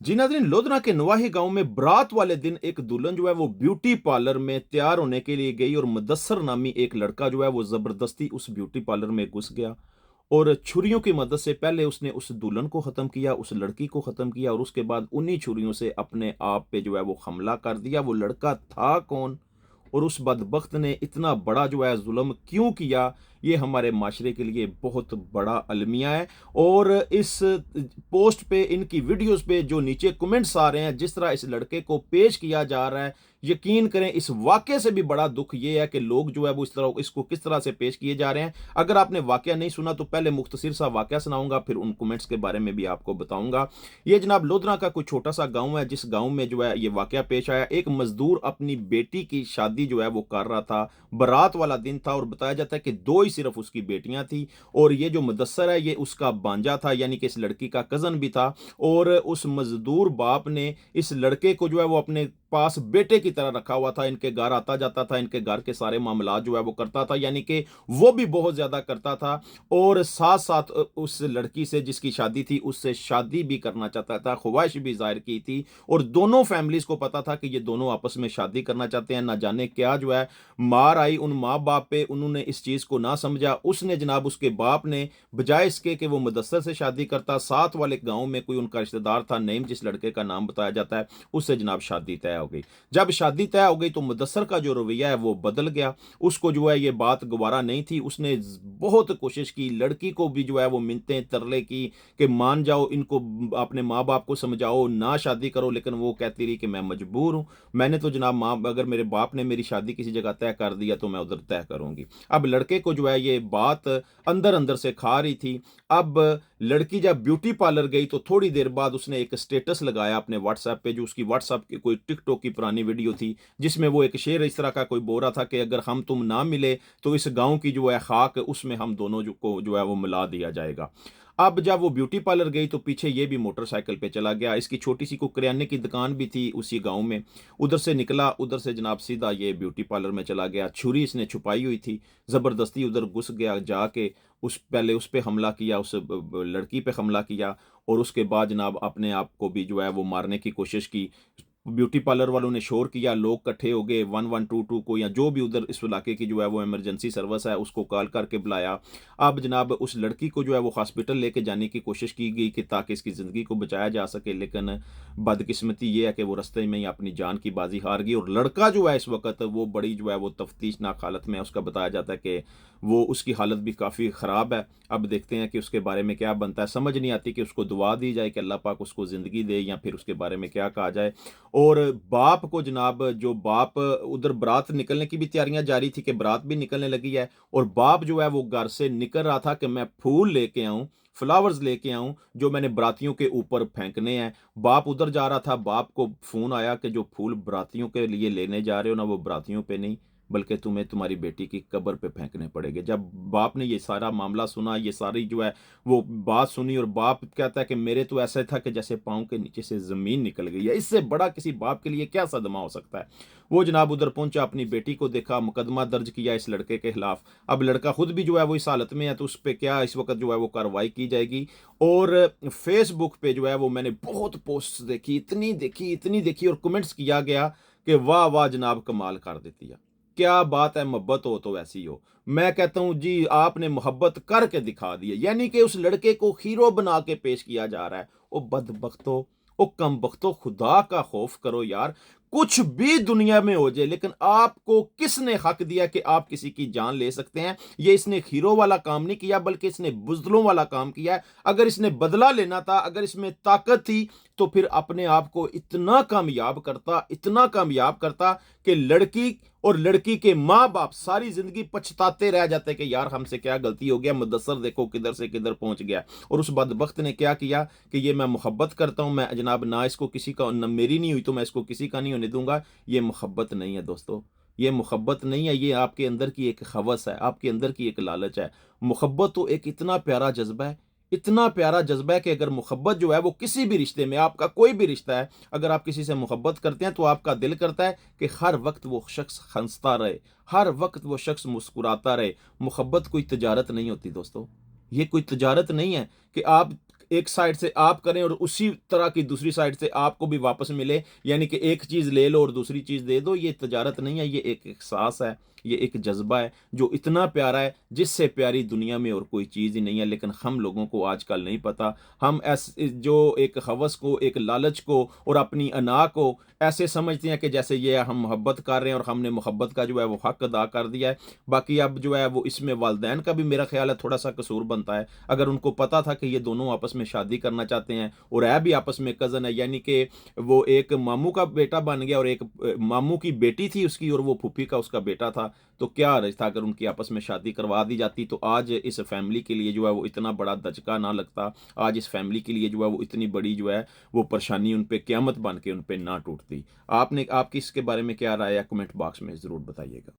जी नाज़रीन, लोधना के नवाही गाँव में बारात वाले दिन एक दुल्हन जो है वो ब्यूटी पार्लर में तैयार होने के लिए गई और मुदस्सर नामी एक लड़का जो है वो ज़बरदस्ती उस ब्यूटी पार्लर में घुस गया और छुरियों की मदद से पहले उसने उस दुल्हन को ख़त्म किया, उस लड़की को ख़त्म किया और उसके बाद उन्हीं छुरियों से अपने आप पे जो है वो हमला कर दिया। वो लड़का था कौन? और उस बदबख्त ने इतना बड़ा जो है ज़ुल्म क्यों किया? ये हमारे माशरे के लिए बहुत बड़ा अलमिया है। और इस पोस्ट पे, इनकी वीडियोज़ पे जो नीचे कमेंट्स आ रहे हैं, जिस तरह इस लड़के को पेश किया जा रहा है, यकीन करें इस वाक़ये से भी बड़ा दुःख ये है कि लोग जो है वो इस तरह इसको किस तरह से पेश किए जा रहे हैं। अगर आपने वाक़या नहीं सुना तो पहले मुख्तसर सा वाक़या सुनाऊँगा, फिर उन कमेंट्स के बारे में भी आपको बताऊँगा। ये जनाब लोधना का कोई छोटा-सा गाँव है, जिस गाँव में जो है ये वाक़या पेश आया। एक मज़दूर अपनी बेटी की शादी जो है वो कर रहा था। बारात वाला दिन था और बताया जाता है कि 2 ही सिर्फ़ उसकी बेटियाँ थी और ये जो मुदस्सर है ये उसका भांजा था, यानी कि इस लड़की का कज़न भी था। और उस मज़दूर बाप ने इस लड़के को जो है वो अपने पास बेटे की तरह रखा हुआ था। इनके घर आता जाता था, इनके घर के सारे मामलात जो है वो करता था, यानी कि वो भी बहुत ज़्यादा करता था। और साथ-साथ उस लड़की से जिसकी शादी थी उससे शादी भी करना चाहता था, ख्वाहिश भी ज़ाहिर की थी। और दोनों फैमिलीज़ को पता था कि ये दोनों आपस में शादी करना चाहते हैं। ना जाने क्या जो है मार आई उन माँ-बाप पे, उन्होंने इस चीज़ को ना समझा। उसने जनाब, उसके बाप ने, बजाए इसके कि वो मुदस्सर से शादी करता, साथ वाले गाँव में कोई उनका रिश्तेदार था, नईम जिस लड़के का नाम बताया जाता है, उससे जनाब शादी तय हो गई। जब शादी तय हो गई तो मुदस्सर का जो रवैया है वो बदल गया। उसको जो है ये बात गवारा नहीं थी। उसने बहुत कोशिश की, लड़की को भी जो है वो मिन्नतें तरले की कि मान जाओ, इनको अपने माँ बाप को समझाओ, ना शादी करो। लेकिन वो कहती रही कि मैं मजबूर हूँ। मैंने तो जनाब माँ, अगर मेरे बाप ने मेरी शादी किसी जगह तय कर दिया तो मैं उधर तय करूंगी। अब लड़के को जो है ये बात अंदर अंदर से खा रही थी। अब लड़की जब ब्यूटी पार्लर गई तो थोड़ी देर बाद उसने एक स्टेटस लगाया अपने व्हाट्सएप पे, जो उसकी व्हाट्सएप की कोई टिकटॉक की पुरानी वीडियो थी, जिसमें वो एक शेर इस तरह का कोई बोल रहा था कि अगर हम तुम ना मिले तो इस गांव की जो है खाक, उसमें हम दोनों को जो है वो मिला दिया जाएगा। अब जब वो ब्यूटी पार्लर गई तो पीछे ये भी मोटरसाइकिल पे चला गया। इसकी छोटी सी को किराने की दुकान भी थी उसी गांव में। उधर से निकला, उधर से जनाब सीधा ये ब्यूटी पार्लर में चला गया। छुरी इसने छुपाई हुई थी, ज़बरदस्ती उधर घुस गया, जाके पहले उस पे हमला किया, उस लड़की पे हमला किया और उसके बाद जनाब अपने आप को भी जो है वो मारने की कोशिश की। ब्यूटी पार्लर वालों ने शोर किया, लोग इकट्ठे हो गए, 1122 को या जो भी उधर इस इलाके की जो है वो इमरजेंसी सर्विस है उसको कॉल करके बुलाया। अब जनाब उस लड़की को जो है वो हॉस्पिटल लेके जाने की कोशिश की गई कि ताकि इसकी ज़िंदगी को बचाया जा सके, लेकिन बदकिस्मती ये है कि वो रास्ते में ही अपनी जान की बाजी हार गई। और लड़का जो है इस वक्त वो बड़ी जो है वो तफ्तीशनाक हालत में है। उसका बताया जाता है कि वो, उसकी हालत भी काफ़ी ख़राब है। अब देखते हैं कि उसके बारे में क्या बनता है। समझ नहीं आती कि उसको दुआ दी जाए कि अल्लाह पाक उसको ज़िंदगी दे, या फिर उसके बारे में क्या कहा जाए। और बाप को जनाब, जो बाप, उधर बारात निकलने की भी तैयारियां जारी थी कि बारात भी निकलने लगी है और बाप जो है वो घर से निकल रहा था कि मैं फूल लेके आऊं, फ्लावर्स लेके आऊं जो मैंने बरातियों के ऊपर फेंकने हैं। बाप उधर जा रहा था, बाप को फोन आया कि जो फूल बरातियों के लिए लेने जा रहे हो ना, वो बरातियों पे नहीं बल्कि तुम्हें तुम्हारी बेटी की कब्र पे फेंकने पड़ेंगे। जब बाप ने ये सारा मामला सुना, ये सारी जो है वो बात सुनी, और बाप कहता है कि मेरे तो ऐसा था कि जैसे पाँव के नीचे से ज़मीन निकल गई है। इससे बड़ा किसी बाप के लिए क्या सदमा हो सकता है। वो जनाब उधर पहुंचा, अपनी बेटी को देखा, मुकदमा दर्ज किया इस लड़के के खिलाफ। अब लड़का खुद भी जो है वो इस हालत में है, तो उस पर क्या इस वक्त जो है वो कार्रवाई की जाएगी। और फेसबुक पे जो है वो मैंने बहुत पोस्ट देखी, इतनी देखी और कमेंट्स किया गया कि वाह वाह जनाब, कमाल कर देती है, क्या बात है, मोहब्बत हो तो ऐसी हो। मैं कहता हूं जी, आपने मोहब्बत करके दिखा दी है, यानी कि उस लड़के को हीरो बना के पेश किया जा रहा है। ओ बदबख्तो, ओ कम बख्तो, खुदा का खौफ करो यार। कुछ भी दुनिया में हो जाए, लेकिन आपको किसने हक दिया कि आप किसी की जान ले सकते हैं? ये इसने हीरो वाला काम नहीं किया, बल्कि इसने बुजदिलों वाला काम किया है। अगर इसने बदला लेना था, अगर इसमें ताकत थी, तो फिर अपने आप को इतना कामयाब करता कि लड़की और लड़की के माँ बाप सारी जिंदगी पछताते रह जाते कि यार हमसे क्या गलती हो गया, मुदस्सर देखो किधर से किधर पहुंच गया। और उस बदबख्त ने क्या किया कि ये मैं मोहब्बत करता हूं, मैं जनाब ना इसको किसी का, न मेरी नहीं हुई तो मैं इसको किसी का नहीं होने दूंगा। ये मोहब्बत नहीं है दोस्तों, ये मोहब्बत नहीं है, ये आपके अंदर की एक हवस है, आपके अंदर की एक लालच है। मोहब्बत तो एक इतना प्यारा जज्बा है, इतना प्यारा जज्बा है कि अगर मोहब्बत जो है वो किसी भी रिश्ते में, आपका कोई भी रिश्ता है, अगर आप किसी से मोहब्बत करते हैं तो आपका दिल करता है कि हर वक्त वो शख्स हंसता रहे, हर वक्त वो शख्स मुस्कुराता रहे। मोहब्बत कोई तजारत नहीं होती दोस्तों, ये कोई तजारत नहीं है कि आप एक साइड से आप करें और उसी तरह की दूसरी साइड से आपको भी वापस मिले, यानी कि एक चीज़ ले लो और दूसरी चीज़ दे दो। ये तजारत नहीं है, ये एक एहसास है, ये एक जज़्बा है जो इतना प्यारा है, जिससे प्यारी दुनिया में और कोई चीज़ ही नहीं है। लेकिन हम लोगों को आजकल नहीं पता। हम जो एक हवस को, एक लालच को और अपनी अना को ऐसे समझते हैं कि जैसे ये हम मोहब्बत कर रहे हैं और हमने मोहब्बत का जो है वो हक अदा कर दिया है। बाकी अब जो है वो इसमें वालिदैन का भी मेरा ख़्याल है थोड़ा-सा कसूर बनता है। अगर उनको पता था कि ये दोनों आपस में शादी करना चाहते हैं और है भी आपस में कज़न है, यानी कि वो एक मामू का बेटा बन गया और एक मामू की बेटी थी उसकी और वो फूफी का उसका बेटा था। तो क्या हर्ज था अगर उनकी आपस में शादी करवा दी जाती, तो आज इस फैमिली के लिए जो है वो इतना बड़ा दचका ना लगता। आज इस फैमिली के लिए जो है वो इतनी बड़ी जो है वो परेशानी उन पे क़यामत बन के उन पे ना टूटती। आपकी इसके बारे में क्या राय है? कमेंट बॉक्स में ज़रूर बताइएगा।